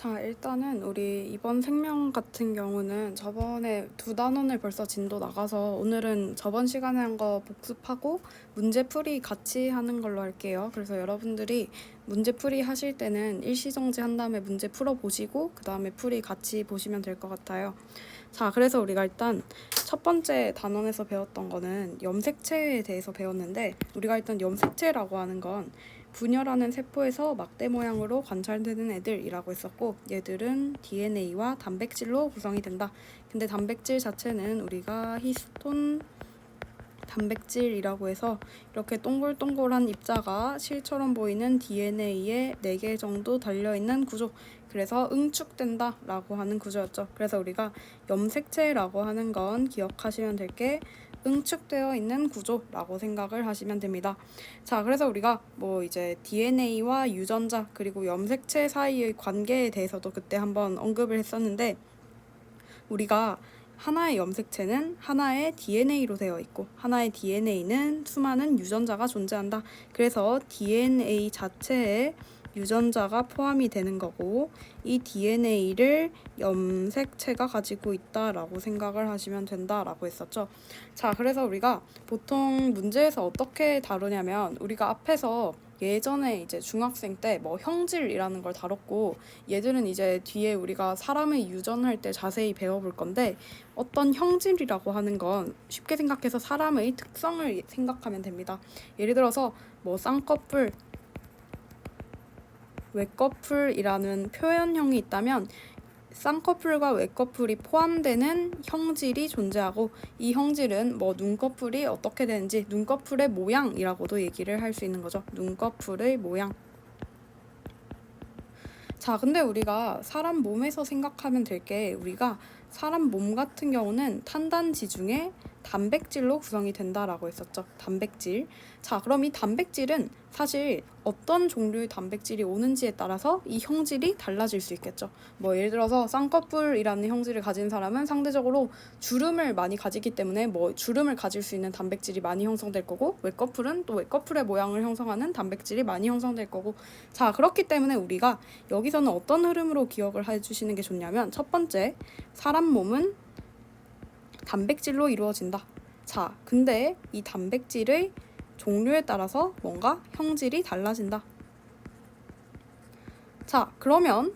자, 일단은 우리 이번 생명 같은 경우는 저번에 두 단원을 벌써 진도 나가서 오늘은 저번 시간에 한 거 복습하고 문제풀이 같이 하는 걸로 할게요. 그래서 여러분들이 문제풀이 하실 때는 일시정지 한 다음에 문제 풀어보시고 그 다음에 풀이 같이 보시면 될 것 같아요. 자, 그래서 우리가 일단 첫 번째 단원에서 배웠던 거는 염색체에 대해서 배웠는데, 우리가 일단 염색체라고 하는 건 분열하는 세포에서 막대 모양으로 관찰되는 애들이라고 했었고, 얘들은 DNA와 단백질로 구성이 된다. 근데 단백질 자체는 우리가 히스톤 단백질이라고 해서 이렇게 동글동글한 입자가 실처럼 보이는 DNA에 4개 정도 달려있는 구조, 그래서 응축된다 라고 하는 구조였죠. 그래서 우리가 염색체라고 하는 건 기억하시면 될 게 응축되어 있는 구조라고 생각을 하시면 됩니다. 자, 그래서 우리가 뭐 이제 DNA와 유전자 그리고 염색체 사이의 관계에 대해서도 그때 한번 언급을 했었는데, 우리가 하나의 염색체는 하나의 DNA로 되어 있고 하나의 DNA는 수많은 유전자가 존재한다. 그래서 DNA 자체에 유전자가 포함이 되는 거고, 이 DNA를 염색체가 가지고 있다라고 생각을 하시면 된다라고 했었죠. 자, 그래서 우리가 보통 문제에서 어떻게 다루냐면, 우리가 앞에서 예전에 이제 중학생 때 뭐 형질이라는 걸 다뤘고, 얘들은 이제 뒤에 우리가 사람의 유전할 때 자세히 배워볼 건데, 어떤 형질이라고 하는 건 쉽게 생각해서 사람의 특성을 생각하면 됩니다. 예를 들어서 뭐 쌍꺼풀, 외꺼풀이라는 표현형이 있다면 쌍꺼풀과 외꺼풀이 포함되는 형질이 존재하고, 이 형질은 뭐 눈꺼풀이 어떻게 되는지 눈꺼풀의 모양이라고도 얘기를 할 수 있는 거죠. 눈꺼풀의 모양. 자, 근데 우리가 사람 몸에서 생각하면 될 게, 우리가 사람 몸 같은 경우는 탄단지 중에 단백질로 구성이 된다라고 했었죠. 단백질. 자, 그럼 이 단백질은 사실 어떤 종류의 단백질이 오는지에 따라서 이 형질이 달라질 수 있겠죠. 뭐 예를 들어서 쌍꺼풀이라는 형질을 가진 사람은 상대적으로 주름을 많이 가지기 때문에 뭐 주름을 가질 수 있는 단백질이 많이 형성될 거고, 외꺼풀은 또 외꺼풀의 모양을 형성하는 단백질이 많이 형성될 거고. 자, 그렇기 때문에 우리가 여기서는 어떤 흐름으로 기억을 해주시는 게 좋냐면, 첫 번째, 사람 몸은 단백질로 이루어진다. 자, 근데 이 단백질의 종류에 따라서 뭔가 형질이 달라진다. 자, 그러면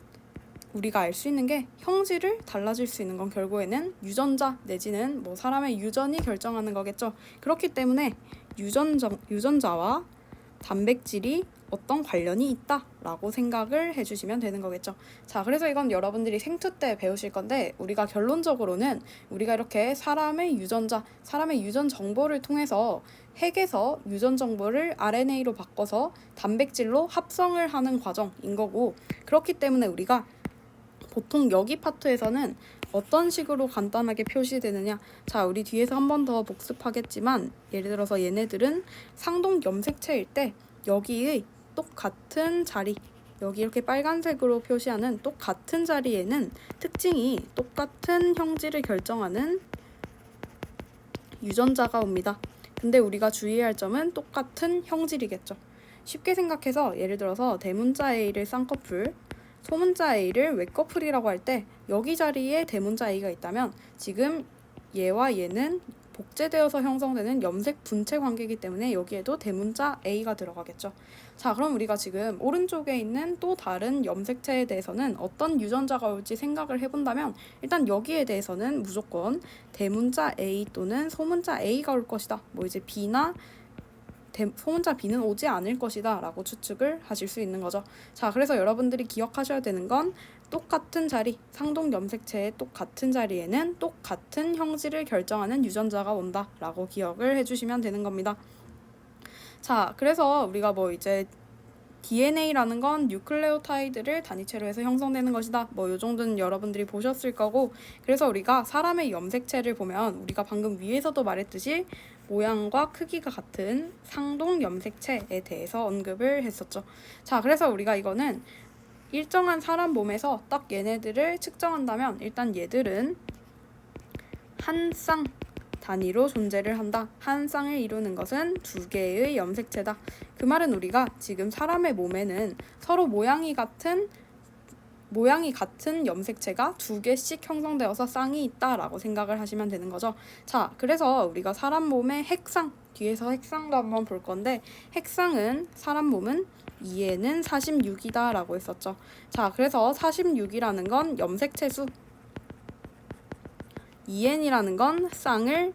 우리가 알 수 있는 게, 형질을 달라질 수 있는 건 결국에는 유전자 내지는 뭐 사람의 유전이 결정하는 거겠죠. 그렇기 때문에 유전자와 단백질이 어떤 관련이 있다라고 생각을 해주시면 되는 거겠죠. 자, 그래서 이건 여러분들이 생투 때 배우실 건데, 우리가 결론적으로는 우리가 이렇게 사람의 유전 정보를 통해서 핵에서 유전 정보를 RNA로 바꿔서 단백질로 합성을 하는 과정인 거고, 그렇기 때문에 우리가 보통 여기 파트에서는 어떤 식으로 간단하게 표시되느냐. 자, 우리 뒤에서 한 번 더 복습하겠지만, 예를 들어서 얘네들은 상동 염색체일 때 여기의 똑같은 자리, 여기 이렇게 빨간색으로 표시하는 똑같은 자리에는 특징이 똑같은 형질을 결정하는 유전자가 옵니다. 근데 우리가 주의해야 할 점은 똑같은 형질이겠죠. 쉽게 생각해서 예를 들어서 대문자 A를 쌍꺼풀, 소문자 A를 외꺼풀이라고 할 때 여기 자리에 대문자 A가 있다면 지금 얘와 얘는 복제되어서 형성되는 염색 분체 관계이기 때문에 여기에도 대문자 A가 들어가겠죠. 자, 그럼 우리가 지금 오른쪽에 있는 또 다른 염색체에 대해서는 어떤 유전자가 올지 생각을 해본다면, 일단 여기에 대해서는 무조건 대문자 A 또는 소문자 A가 올 것이다. 뭐 이제 B나 소문자 B는 오지 않을 것이다 라고 추측을 하실 수 있는 거죠. 자, 그래서 여러분들이 기억하셔야 되는 건, 똑같은 자리, 상동 염색체의 똑같은 자리에는 똑같은 형질을 결정하는 유전자가 온다 라고 기억을 해주시면 되는 겁니다. 자, 그래서 우리가 뭐 이제 DNA라는 건 뉴클레오타이드를 단위체로 해서 형성되는 것이다. 뭐 요 정도는 여러분들이 보셨을 거고, 그래서 우리가 사람의 염색체를 보면 우리가 방금 위에서도 말했듯이 모양과 크기가 같은 상동 염색체에 대해서 언급을 했었죠. 자, 그래서 우리가 이거는 일정한 사람 몸에서 딱 얘네들을 측정한다면, 일단 얘들은 한 쌍 단위로 존재를 한다. 한 쌍을 이루는 것은 2개의 염색체다. 그 말은 우리가 지금 사람의 몸에는 서로 모양이 같은 모양이 같은 염색체가 두 개씩 형성되어서 쌍이 있다라고 생각을 하시면 되는 거죠. 자, 그래서 우리가 사람 몸의 핵상, 뒤에서 핵상도 한번 볼 건데 핵상은 사람 몸은 2N은 46이다 라고 했었죠. 자, 그래서 46이라는 건 염색체 수, 2N이라는 건 쌍을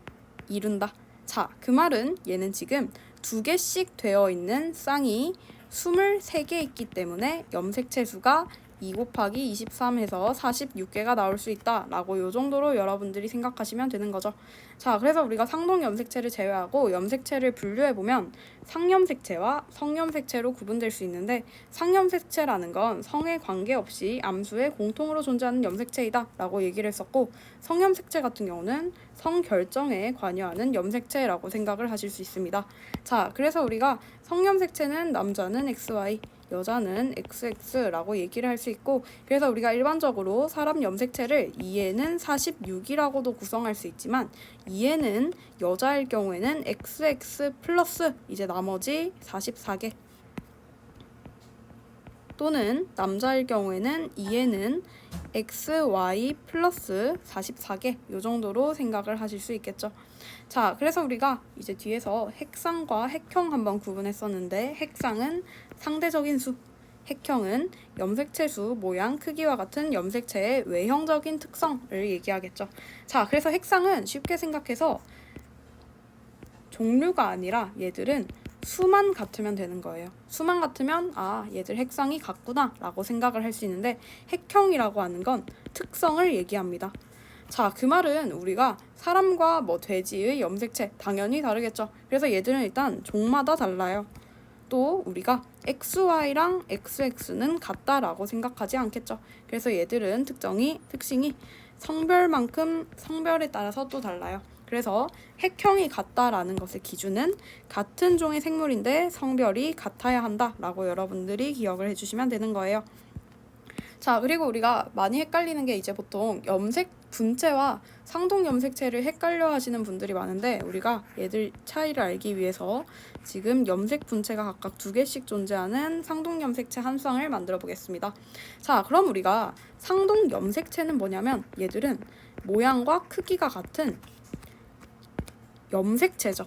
이룬다. 자, 그 말은 얘는 지금 두 개씩 되어 있는 쌍이 23개 있기 때문에 염색체 수가 2 곱하기 23해서 46개가 나올 수 있다 라고 요 정도로 여러분들이 생각하시면 되는 거죠. 자, 그래서 우리가 상동 염색체를 제외하고 염색체를 분류해보면 상염색체와 성염색체로 구분될 수 있는데, 상염색체라는 건 성에 관계없이 암수에 공통으로 존재하는 염색체이다 라고 얘기를 했었고, 성염색체 같은 경우는 성 결정에 관여하는 염색체라고 생각을 하실 수 있습니다. 자, 그래서 우리가 성염색체는 남자는 XY, 여자는 XX라고 얘기를 할 수 있고, 그래서 우리가 일반적으로 사람 염색체를 2N은 46이라고도 구성할 수 있지만 2N은 여자일 경우에는 XX 플러스 이제 나머지 44개, 또는 남자일 경우에는 2N은 XY 플러스 44개 요 정도로 생각을 하실 수 있겠죠. 자, 그래서 우리가 이제 뒤에서 핵상과 핵형 한번 구분했었는데, 핵상은 상대적인 수, 핵형은 염색체 수, 모양, 크기와 같은 염색체의 외형적인 특성을 얘기하겠죠. 자, 그래서 핵상은 쉽게 생각해서 종류가 아니라 얘들은 수만 같으면 되는 거예요. 수만 같으면 아, 얘들 핵상이 같구나 라고 생각을 할 수 있는데, 핵형이라고 하는 건 특성을 얘기합니다. 자, 그 말은 우리가 사람과 돼지의 염색체 당연히 다르겠죠. 그래서 얘들은 일단 종마다 달라요. 또 우리가 XY랑 XX는 같다라고 생각하지 않겠죠. 그래서 얘들은 특징이 성별만큼 성별에 따라서 또 달라요. 그래서 핵형이 같다라는 것의 기준은 같은 종의 생물인데 성별이 같아야 한다라고 여러분들이 기억을 해주시면 되는 거예요. 자, 그리고 우리가 많이 헷갈리는 게 이제 보통 염색 분체와 상동 염색체를 헷갈려 하시는 분들이 많은데, 우리가 얘들 차이를 알기 위해서 지금 염색 분체가 각각 2개씩 존재하는 상동 염색체 한 쌍을 만들어 보겠습니다. 자, 그럼 우리가 상동 염색체는 뭐냐면 얘들은 모양과 크기가 같은 염색체죠.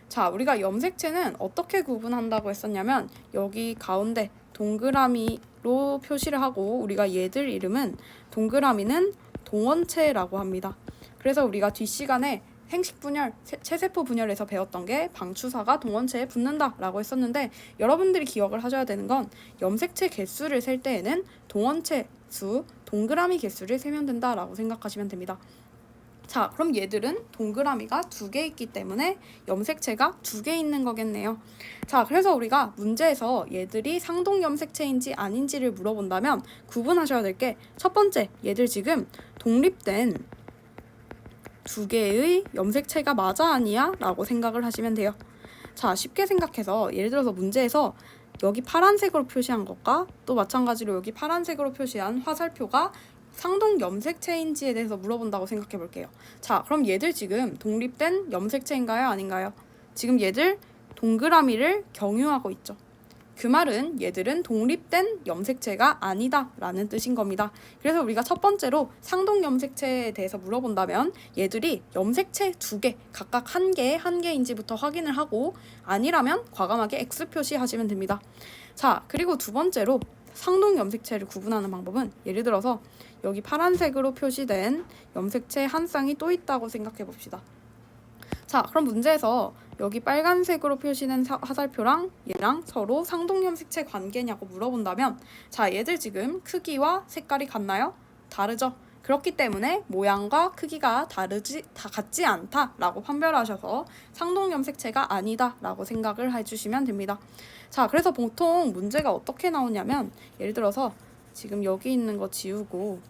자, 우리가 염색체는 어떻게 구분한다고 했었냐면 여기 가운데 동그라미로 표시를 하고, 우리가 얘들 이름은 동그라미는 동원체라고 합니다. 그래서 우리가 뒷시간에 생식 분열, 체세포 분열에서 배웠던 게 방추사가 동원체에 붙는다라고 했었는데, 여러분들이 기억을 하셔야 되는 건 염색체 개수를 셀 때에는 동원체 수, 동그라미 개수를 세면 된다라고 생각하시면 됩니다. 자, 그럼 얘들은 동그라미가 2개 있기 때문에 염색체가 2개 있는 거겠네요. 자, 그래서 우리가 문제에서 얘들이 상동 염색체인지 아닌지를 물어본다면 구분하셔야 될 게, 첫 번째, 얘들 지금 독립된 2개의 염색체가 맞아 아니야? 라고 생각을 하시면 돼요. 자, 쉽게 생각해서 예를 들어서 문제에서 여기 파란색으로 표시한 것과 또 마찬가지로 여기 파란색으로 표시한 화살표가 상동 염색체인지에 대해서 물어본다고 생각해 볼게요. 자, 그럼 얘들 지금 독립된 염색체인가요? 아닌가요? 지금 얘들 동그라미를 경유하고 있죠. 그 말은 얘들은 독립된 염색체가 아니다 라는 뜻인 겁니다. 그래서 우리가 첫 번째로 상동 염색체에 대해서 물어본다면 얘들이 염색체 2개, 각각 1개인지부터 확인을 하고, 아니라면 과감하게 X 표시하시면 됩니다. 자, 그리고 두 번째로 상동 염색체를 구분하는 방법은, 예를 들어서 여기 파란색으로 표시된 염색체 한 쌍이 또 있다고 생각해 봅시다. 자, 그럼 문제에서 여기 빨간색으로 표시된 화살표랑 얘랑 서로 상동 염색체 관계냐고 물어본다면, 자, 얘들 지금 크기와 색깔이 같나요? 다르죠. 그렇기 때문에 모양과 크기가 같지 않다라고 판별하셔서 상동 염색체가 아니다라고 생각을 해주시면 됩니다. 자, 그래서 보통 문제가 어떻게 나오냐면, 예를 들어서 지금 여기 있는 거 지우고,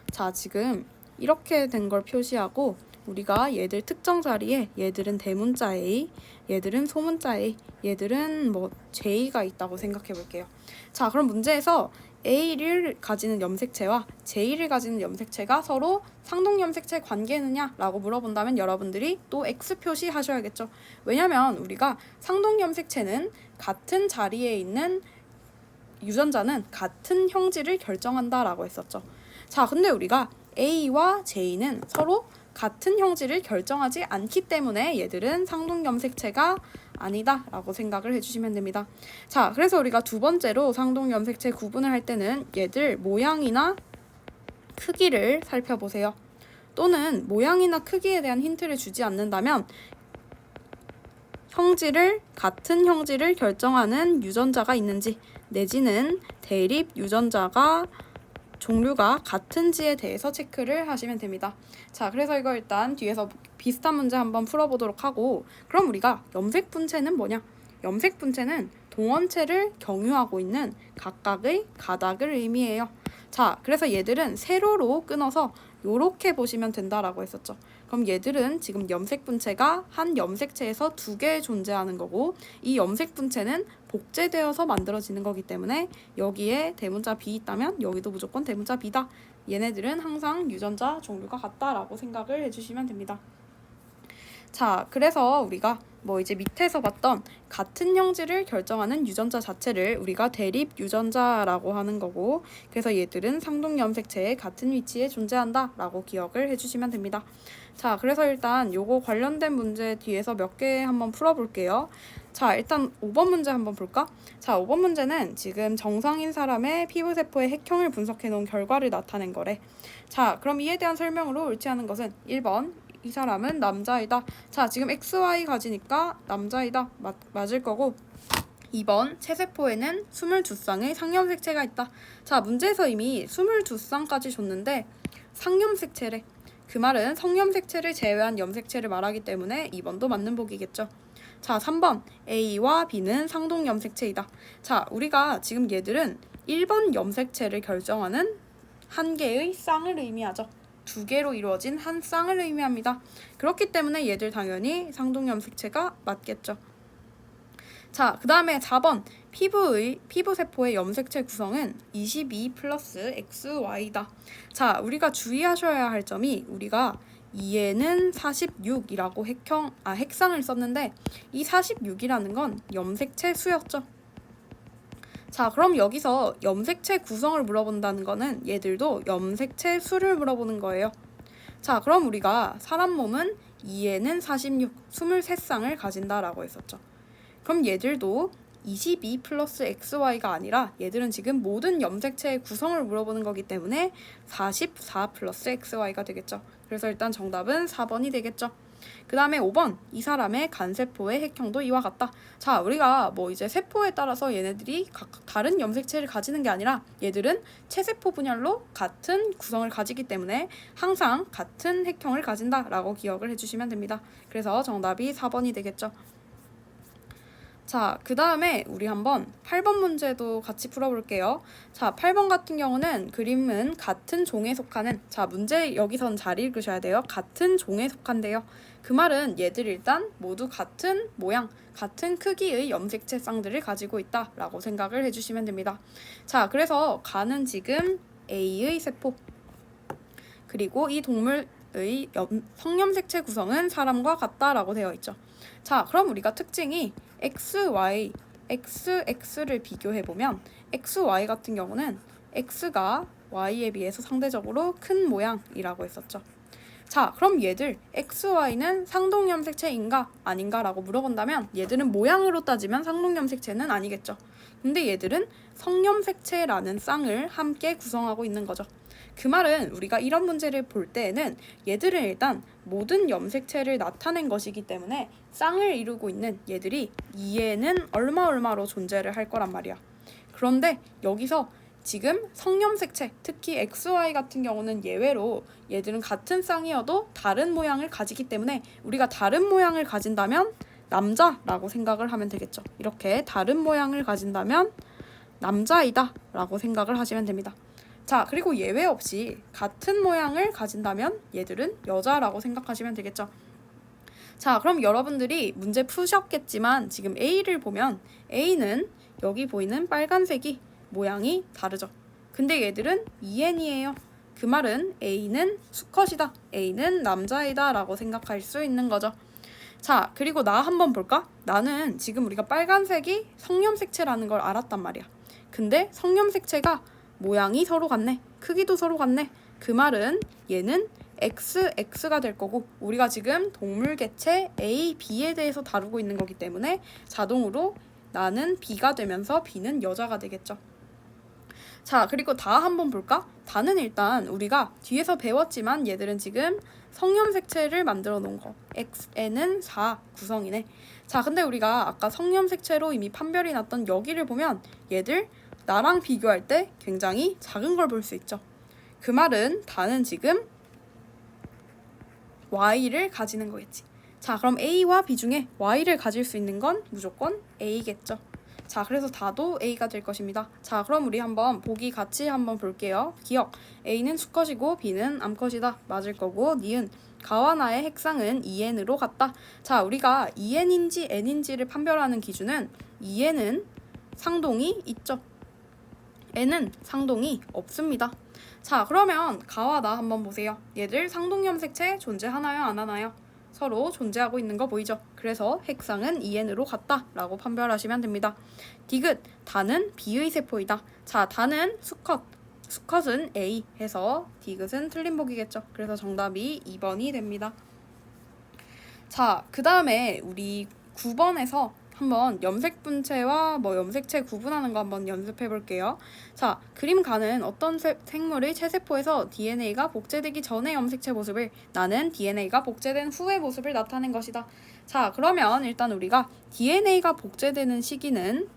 자, 지금 이렇게 된 걸 표시하고, 우리가 얘들 특정 자리에 얘들은 대문자 A, 얘들은 소문자 A, 얘들은 J가 있다고 생각해 볼게요. 자, 그럼 문제에서 A를 가지는 염색체와 J를 가지는 염색체가 서로 상동 염색체 관계느냐 라고 물어본다면 여러분들이 또 X 표시 하셔야겠죠. 왜냐면 우리가 상동 염색체는 같은 자리에 있는 유전자는 같은 형질을 결정한다라고 했었죠. 자, 근데 우리가 A와 J는 서로 같은 형질을 결정하지 않기 때문에 얘들은 상동염색체가 아니다 라고 생각을 해주시면 됩니다. 자, 그래서 우리가 두 번째로 상동염색체 구분을 할 때는 얘들 모양이나 크기를 살펴보세요. 또는 모양이나 크기에 대한 힌트를 주지 않는다면 같은 형질을 결정하는 유전자가 있는지 내지는 대립 유전자가 종류가 같은지에 대해서 체크를 하시면 됩니다. 자, 그래서 이거 일단 뒤에서 비슷한 문제 한번 풀어보도록 하고, 그럼 우리가 염색 분체는 뭐냐? 염색 분체는 동원체를 경유하고 있는 각각의 가닥을 의미해요. 자, 그래서 얘들은 세로로 끊어서 요렇게 보시면 된다라고 했었죠. 그럼 얘들은 지금 염색 분체가 한 염색체에서 두 개 존재하는 거고, 이 염색 분체는 복제되어서 만들어지는 거기 때문에 여기에 대문자 B 있다면 여기도 무조건 대문자 B다. 얘네들은 항상 유전자 종류가 같다라고 생각을 해주시면 됩니다. 자, 그래서 우리가 이제 밑에서 봤던 같은 형질을 결정하는 유전자 자체를 우리가 대립 유전자라고 하는 거고, 그래서 얘들은 상동염색체의 같은 위치에 존재한다라고 기억을 해주시면 됩니다. 자, 그래서 일단 요거 관련된 문제 뒤에서 몇 개 한번 풀어볼게요. 자, 일단 5번 문제 한번 볼까? 자, 5번 문제는 지금 정상인 사람의 피부세포의 핵형을 분석해 놓은 결과를 나타낸 거래. 자, 그럼 이에 대한 설명으로 옳지 않은 것은 1번 이 사람은 남자이다. 자, 지금 XY 가지니까 남자이다. 맞을 거고, 2번 체세포에는 22쌍의 상염색체가 있다. 자, 문제에서 이미 22쌍까지 줬는데 상염색체래. 그 말은 성염색체를 제외한 염색체를 말하기 때문에 2번도 맞는 보기겠죠. 자, 3번 A와 B는 상동염색체이다. 자, 우리가 지금 얘들은 1번 염색체를 결정하는 한 개의 쌍을 의미하죠. 두 개로 이루어진 한 쌍을 의미합니다. 그렇기 때문에 얘들 당연히 상동염색체가 맞겠죠. 자, 그 다음에 4번 피부세포의 염색체 구성은 22 플러스 XY다. 자, 우리가 주의하셔야 할 점이 우리가 2에는 46이라고 핵상을 썼는데 이 46이라는 건 염색체 수였죠. 자, 그럼 여기서 염색체 구성을 물어본다는 거는 얘들도 염색체 수를 물어보는 거예요. 자, 그럼 우리가 사람 몸은 2에는 46, 23쌍을 가진다라고 했었죠. 그럼 얘들도 22 플러스 XY가 아니라 얘들은 지금 모든 염색체의 구성을 물어보는 거기 때문에 44 플러스 XY가 되겠죠. 그래서 일단 정답은 4번이 되겠죠. 그 다음에 5번 이 사람의 간세포의 핵형도 이와 같다. 자, 우리가 이제 세포에 따라서 얘네들이 각각 다른 염색체를 가지는 게 아니라 얘들은 체세포 분열로 같은 구성을 가지기 때문에 항상 같은 핵형을 가진다라고 기억을 해주시면 됩니다. 그래서 정답이 4번이 되겠죠. 자, 그 다음에 우리 한번 8번 문제도 같이 풀어볼게요. 자, 8번 같은 경우는 그림은 같은 종에 속하는, 자, 문제 여기선 잘 읽으셔야 돼요. 같은 종에 속한데요. 그 말은 얘들 일단 모두 같은 모양, 같은 크기의 염색체 쌍들을 가지고 있다라고 생각을 해주시면 됩니다. 자, 그래서 간은 지금 A의 세포, 그리고 이 동물의 성염색체 구성은 사람과 같다라고 되어 있죠. 자, 그럼 우리가 특징이 XY, XX를 비교해보면 XY 같은 경우는 X가 Y에 비해서 상대적으로 큰 모양이라고 했었죠. 자, 그럼 얘들 XY는 상동염색체인가 아닌가 라고 물어본다면 얘들은 모양으로 따지면 상동염색체는 아니겠죠. 근데 얘들은 성염색체라는 쌍을 함께 구성하고 있는 거죠. 그 말은 우리가 이런 문제를 볼 때에는 얘들은 일단 모든 염색체를 나타낸 것이기 때문에 쌍을 이루고 있는 얘들이 2에는 얼마로 존재를 할 거란 말이야. 그런데 여기서 지금 성염색체, 특히 XY 같은 경우는 예외로 얘들은 같은 쌍이어도 다른 모양을 가지기 때문에 우리가 다른 모양을 가진다면 남자라고 생각을 하면 되겠죠. 이렇게 다른 모양을 가진다면 남자이다 라고 생각을 하시면 됩니다. 자, 그리고 예외 없이 같은 모양을 가진다면 얘들은 여자라고 생각하시면 되겠죠. 자, 그럼 여러분들이 문제 푸셨겠지만 지금 A를 보면 A는 여기 보이는 빨간색이 모양이 다르죠. 근데 얘들은 EN이에요. 그 말은 A는 수컷이다, A는 남자이다 라고 생각할 수 있는 거죠. 자, 그리고 나 한번 볼까? 나는 지금 우리가 빨간색이 성염색체라는 걸 알았단 말이야. 근데 성염색체가 모양이 서로 같네. 크기도 서로 같네. 그 말은 얘는 XX가 될 거고 우리가 지금 동물 개체 A, B에 대해서 다루고 있는 거기 때문에 자동으로 나는 B가 되면서 B는 여자가 되겠죠. 자, 그리고 다 한번 볼까? 다는 일단 우리가 뒤에서 배웠지만 얘들은 지금 성염색체를 만들어 놓은 거. Xn은 4 구성이네. 자, 근데 우리가 아까 성염색체로 이미 판별이 났던 여기를 보면 얘들 나랑 비교할 때 굉장히 작은 걸 볼 수 있죠. 그 말은 다는 지금 Y를 가지는 거겠지. 자, 그럼 A와 B 중에 Y를 가질 수 있는 건 무조건 A겠죠. 자, 그래서 다도 A가 될 것입니다. 자, 그럼 우리 한번 보기 같이 한번 볼게요. 기억, A는 수컷이고 B는 암컷이다. 맞을 거고 니은 가와 나의 핵상은 2n으로 같다. 자, 우리가 2n인지 n인지를 판별하는 기준은 2n은 상동이 있죠. n은 상동이 없습니다. 자, 그러면 가와 나 한번 보세요. 얘들 상동염색체 존재하나요? 안 하나요? 서로 존재하고 있는 거 보이죠? 그래서 핵상은 2n으로 같다 라고 판별하시면 됩니다. 디귿, 다는 B의 세포이다. 자, 다는 수컷은 A 해서 디귿은 틀린 보기겠죠. 그래서 정답이 2번이 됩니다. 자, 그 다음에 우리 9번에서 한번 염색분체와 염색체 구분하는 거 한번 연습해 볼게요. 자, 그림 가는 어떤 생물의 체세포에서 DNA가 복제되기 전의 염색체 모습을 나는 DNA가 복제된 후의 모습을 나타낸 것이다. 자, 그러면 일단 우리가 DNA가 복제되는 시기는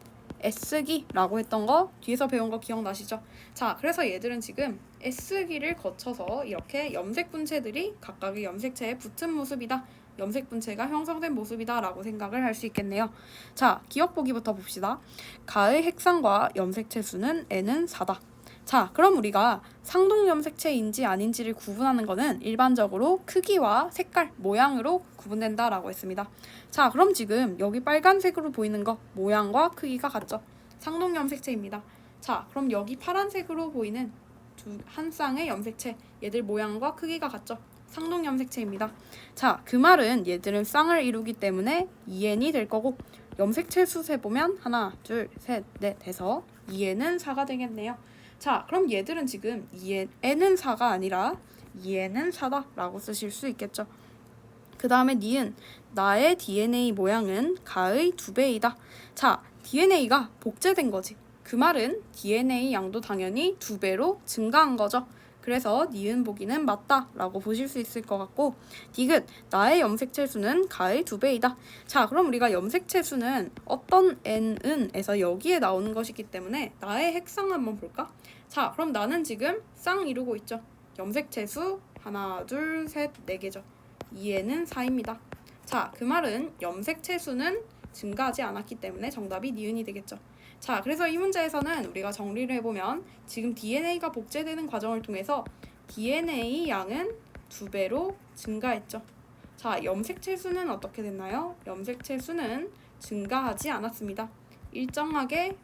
S기라고 했던 거 뒤에서 배운 거 기억나시죠? 자, 그래서 얘들은 지금 S기를 거쳐서 이렇게 염색분체들이 각각의 염색체에 붙은 모습이다. 염색분체가 형성된 모습이다 라고 생각을 할 수 있겠네요. 자, 기억 보기부터 봅시다. 가의 핵상과 염색체 수는 n은 4다. 자, 그럼 우리가 상동 염색체인지 아닌지를 구분하는 거는 일반적으로 크기와 색깔, 모양으로 구분된다 라고 했습니다. 자, 그럼 지금 여기 빨간색으로 보이는 거 모양과 크기가 같죠? 상동 염색체입니다. 자, 그럼 여기 파란색으로 보이는 한 쌍의 염색체 얘들 모양과 크기가 같죠? 상동 염색체입니다. 자, 그 말은 얘들은 쌍을 이루기 때문에 2n이 될 거고 염색체 수 세보면 하나, 둘, 셋, 넷 해서 2n은 4가 되겠네요. 자, 그럼 얘들은 지금 n은 4가 아니라 2n은 4다 라고 쓰실 수 있겠죠. 그 다음에 니은 나의 DNA 모양은 가의 2배이다. 자, DNA가 복제된 거지. 그 말은 DNA 양도 당연히 2배로 증가한 거죠. 그래서 니은 보기는 맞다 라고 보실 수 있을 것 같고 디귿 나의 염색체 수는 가의 2배이다. 자, 그럼 우리가 염색체 수는 어떤 n은 에서 여기에 나오는 것이기 때문에 나의 핵상 한번 볼까? 자, 그럼 나는 지금 쌍 이루고 있죠. 염색체 수 하나, 둘, 셋, 4개죠. 2n은 4입니다. 자, 그 말은 염색체 수는 증가하지 않았기 때문에 정답이 니은이 되겠죠. 자, 그래서 이 문제에서는 우리가 정리를 해보면 지금 DNA가 복제되는 과정을 통해서 DNA 양은 2배로 증가했죠. 자, 염색체 수는 어떻게 됐나요? 염색체 수는 증가하지 않았습니다. 일정하게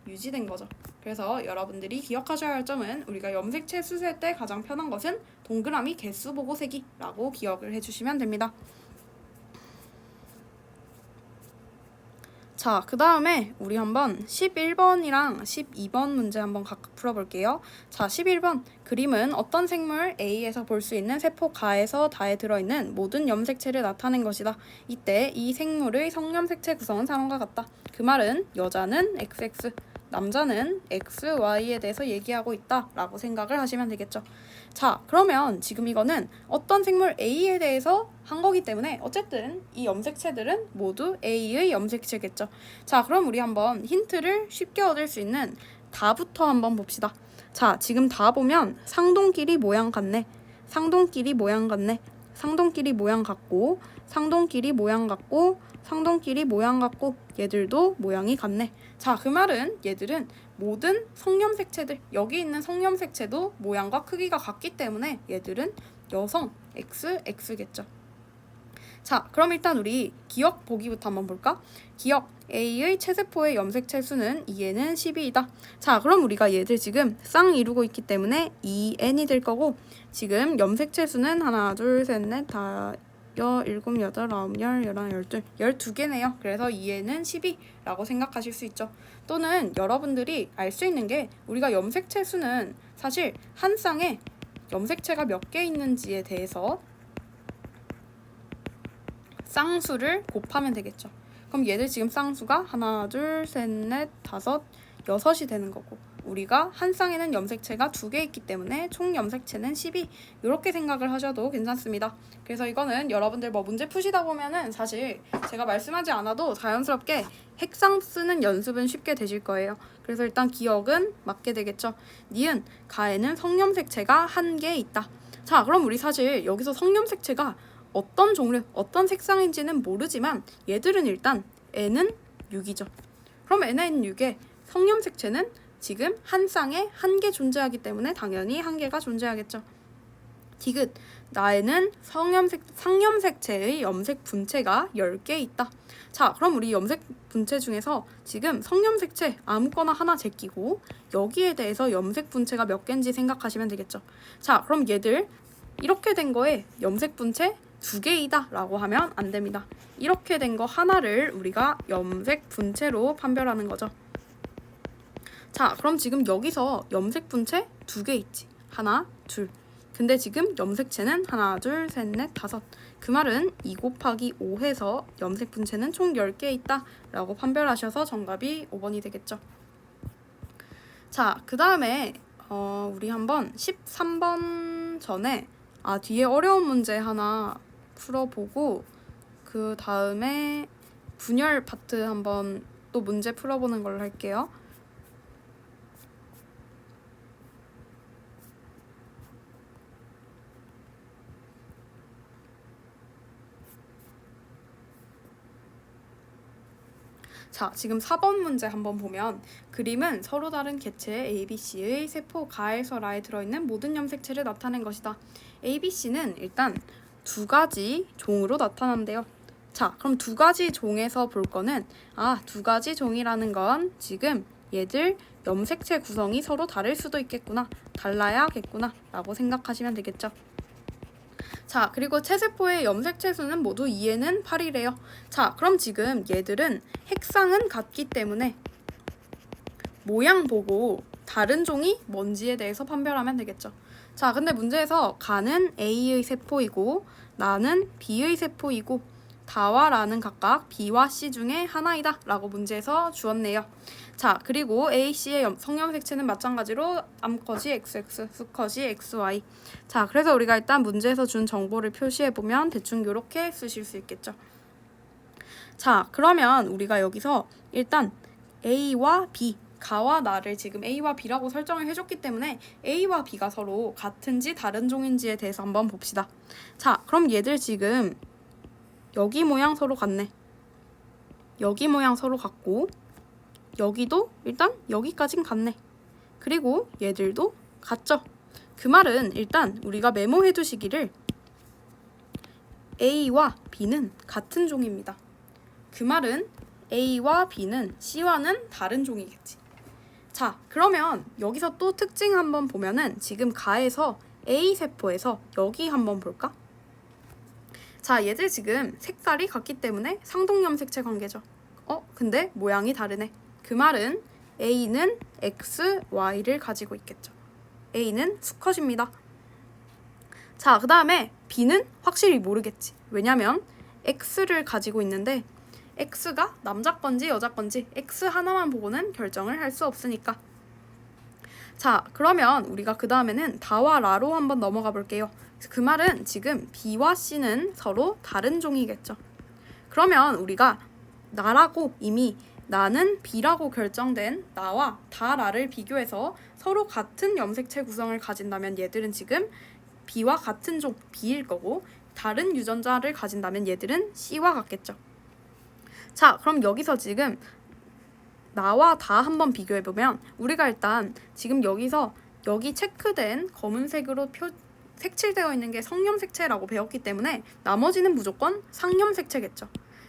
유지된 거죠. 그래서 여러분들이 기억하셔야 할 점은 우리가 염색체 수 셀 때 가장 편한 것은 동그라미 개수 보고 세기라고 기억을 해주시면 됩니다. 자, 그 다음에 우리 한번 11번이랑 12번 문제 한번 각각 풀어볼게요. 자, 11번 그림은 어떤 생물 A에서 볼 수 있는 세포 가에서 다에 들어있는 모든 염색체를 나타낸 것이다. 이때 이 생물의 성염색체 구성은 상황과 같다. 그 말은 여자는 XX, 남자는 XY에 대해서 얘기하고 있다 라고 생각을 하시면 되겠죠. 자, 그러면 지금 이거는 어떤 생물 A에 대해서 한 거기 때문에 어쨌든 이 염색체들은 모두 A의 염색체겠죠. 자, 그럼 우리 한번 힌트를 쉽게 얻을 수 있는 다부터 한번 봅시다. 자, 지금 다 보면 상동끼리 모양 같네. 상동끼리 모양 같네. 상동끼리 모양 같고 상동끼리 모양 같고 상동끼리 모양 같고 얘들도 모양이 같네. 자, 그 말은 얘들은 모든 성염색체들 여기 있는 성염색체도 모양과 크기가 같기 때문에 얘들은 여성 XX겠죠. 자, 그럼 일단 우리 기억 보기부터 한번 볼까? 기억 A의 체세포의 염색체 수는 2n은 12이다. 자, 그럼 우리가 얘들 지금 쌍 이루고 있기 때문에 2n이 될 거고 지금 염색체 수는 하나, 둘, 셋, 넷, 다 7, 8, 9, 10, 11, 12개네요. 그래서 2에는 12라고 생각하실 수 있죠. 또는 여러분들이 알 수 있는 게 우리가 염색체 수는 사실 한 쌍에 염색체가 몇 개 있는지에 대해서 쌍수를 곱하면 되겠죠. 그럼 얘들 지금 쌍수가 하나, 둘, 셋, 넷, 다섯, 6이 되는 거고 우리가 한 쌍에는 염색체가 2개 있기 때문에 총 염색체는 12 이렇게 생각을 하셔도 괜찮습니다. 그래서 이거는 여러분들 뭐 문제 푸시다 보면은 사실 제가 말씀하지 않아도 자연스럽게 핵상 쓰는 연습은 쉽게 되실 거예요. 그래서 일단 기억은 맞게 되겠죠. 니은, 가에는 성염색체가 1개 있다. 자, 그럼 우리 사실 여기서 성염색체가 어떤 종류, 어떤 색상인지는 모르지만 얘들은 일단 N은 6이죠. 그럼 N은 6에 성염색체는 지금 한 쌍에 1개 존재하기 때문에 당연히 1개가 존재하겠죠. 디귿, 나에는 상염색체의 염색 분체가 10개 있다. 자, 그럼 우리 염색 분체 중에서 지금 성염색체 아무거나 하나 제끼고 여기에 대해서 염색 분체가 몇 개인지 생각하시면 되겠죠. 자, 그럼 얘들 이렇게 된 거에 염색 분체 2개이다 라고 하면 안 됩니다. 이렇게 된 거 하나를 우리가 염색 분체로 판별하는 거죠. 자, 그럼 지금 여기서 염색 분체 2개 있지. 하나, 둘. 근데 지금 염색체는 하나, 둘, 셋, 넷, 다섯. 그 말은 2 곱하기 5 해서 염색 분체는 총 10개 있다 라고 판별하셔서 정답이 5번이 되겠죠. 자, 그 다음에 우리 한번 13번 전에 뒤에 어려운 문제 하나 풀어보고 그 다음에 분열 파트 한번 또 문제 풀어보는 걸로 할게요. 자, 지금 4번 문제 한번 보면 그림은 서로 다른 개체 ABC의 세포 가에서 라에 들어있는 모든 염색체를 나타낸 것이다. ABC는 일단 2가지 종으로 나타난대요. 자, 그럼 2가지 종에서 볼 거는 2가지 종이라는 건 지금 얘들 염색체 구성이 서로 다를 수도 있겠구나, 달라야겠구나 라고 생각하시면 되겠죠. 자, 그리고 체세포의 염색체 수는 모두 2에는 8이래요. 자, 그럼 지금 얘들은 핵상은 같기 때문에 모양 보고 다른 종이 뭔지에 대해서 판별하면 되겠죠. 자, 근데 문제에서 가는 A의 세포이고 나는 B의 세포이고 다와 라는 각각 B와 C 중에 하나이다 라고 문제에서 주었네요. 자, 그리고 AC의 성염색체는 마찬가지로 암컷이 XX, 수컷이 XY. 자, 그래서 우리가 일단 문제에서 준 정보를 표시해보면 대충 이렇게 쓰실 수 있겠죠. 자, 그러면 우리가 여기서 일단 A와 B, 가와 나를 지금 A와 B라고 설정을 해줬기 때문에 A와 B가 서로 같은지 다른 종인지에 대해서 한번 봅시다. 자, 그럼 얘들 지금 여기 모양 서로 같네. 여기 모양 서로 같고 여기도 일단 여기까진 같네. 그리고 얘들도 같죠. 그 말은 일단 우리가 메모해 두시기를 A와 B는 같은 종입니다. 그 말은 A와 B는 C와는 다른 종이겠지. 자, 그러면 여기서 또 특징 한번 보면은 지금 가에서 A 세포에서 여기 한번 볼까? 자, 얘들 지금 색깔이 같기 때문에 상동염색체 관계죠. 근데 모양이 다르네. 그 말은 A는 X, Y를 가지고 있겠죠. A는 수컷입니다. 자, 그 다음에 B는 확실히 모르겠지. 왜냐면 X를 가지고 있는데 X가 남자 건지 여자 건지 X 하나만 보고는 결정을 할 수 없으니까. 자, 그러면 우리가 그 다음에는 다와 라로 한번 넘어가 볼게요. 그 말은 지금 B와 C는 서로 다른 종이겠죠. 그러면 우리가 나라고 이미 나는 B라고 결정된 나와 다라를 비교해서 서로 같은 염색체 구성을 가진다면 얘들은 지금 B와 같은 종 B일 거고 다른 유전자를 가진다면 얘들은 C와 같겠죠. 자, 그럼 여기서 지금 나와 다 한번 비교해보면 우리가 일단 지금 여기서 여기 체크된 검은색으로 색칠되어 있는 게 성염색체라고 배웠기 때문에 나머지는 무조건 상염색체겠죠.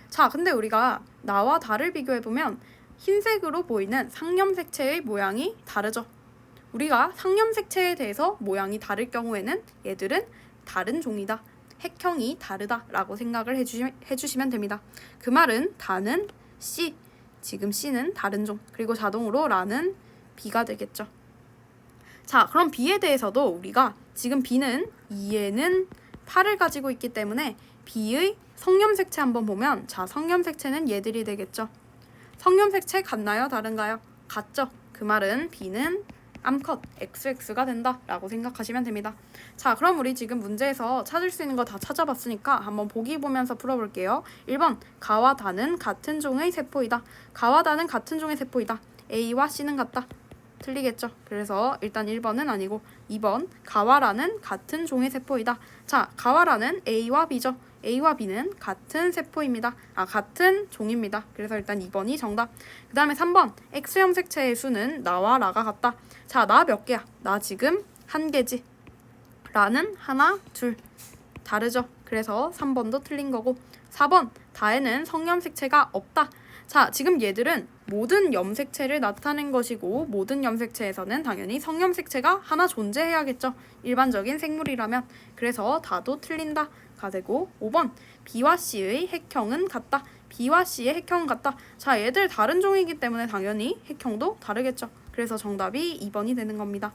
자, 근데 우리가 나와 다를 비교해보면 흰색으로 보이는 상염색체의 모양이 다르죠. 우리가 상염색체에 대해서 모양이 다를 경우에는 얘들은 다른 종이다. 핵형이 다르다라고 생각을 해주시면 됩니다. 그 말은 다는 C, 지금 C는 다른 종, 그리고 자동으로 라는 B가 되겠죠. 자, 그럼 B에 대해서도 우리가 지금 B는 2에는 8을 가지고 있기 때문에 B의 성염색체 한번 보면, 자, 성염색체는 얘들이 되겠죠. 성염색체 같나요? 다른가요? 같죠. 그 말은 B는 암컷 XX가 된다라고 생각하시면 됩니다. 자, 그럼 우리 지금 문제에서 찾을 수 있는 거 다 찾아봤으니까 한번 보기 보면서 풀어볼게요. 1번, 가와 다는 같은 종의 세포이다. 가와 다는 같은 종의 세포이다. A와 C는 같다. 틀리겠죠. 그래서 일단 1번은 아니고 2번, 가와라는 같은 종의 세포이다. 자, 가와라는 A와 B죠. A와 B는 같은 세포입니다. 같은 종입니다. 그래서 일단 2번이 정답. 그 다음에 3번, X염색체의 수는 나와 라가 같다. 자, 나 몇 개야? 나 지금 1개지. 라는 하나, 둘. 다르죠. 그래서 3번도 틀린 거고. 4번, 다에는 성염색체가 없다. 자, 지금 얘들은 모든 염색체를 나타낸 것이고, 모든 염색체에서는 당연히 성염색체가 하나 존재해야겠죠. 일반적인 생물이라면. 그래서 다도 틀린다가 되고, 5번, B와 C의 핵형은 같다. B와 C의 핵형은 같다. 자, 얘들 다른 종이기 때문에 당연히 핵형도 다르겠죠. 그래서 정답이 2번이 되는 겁니다.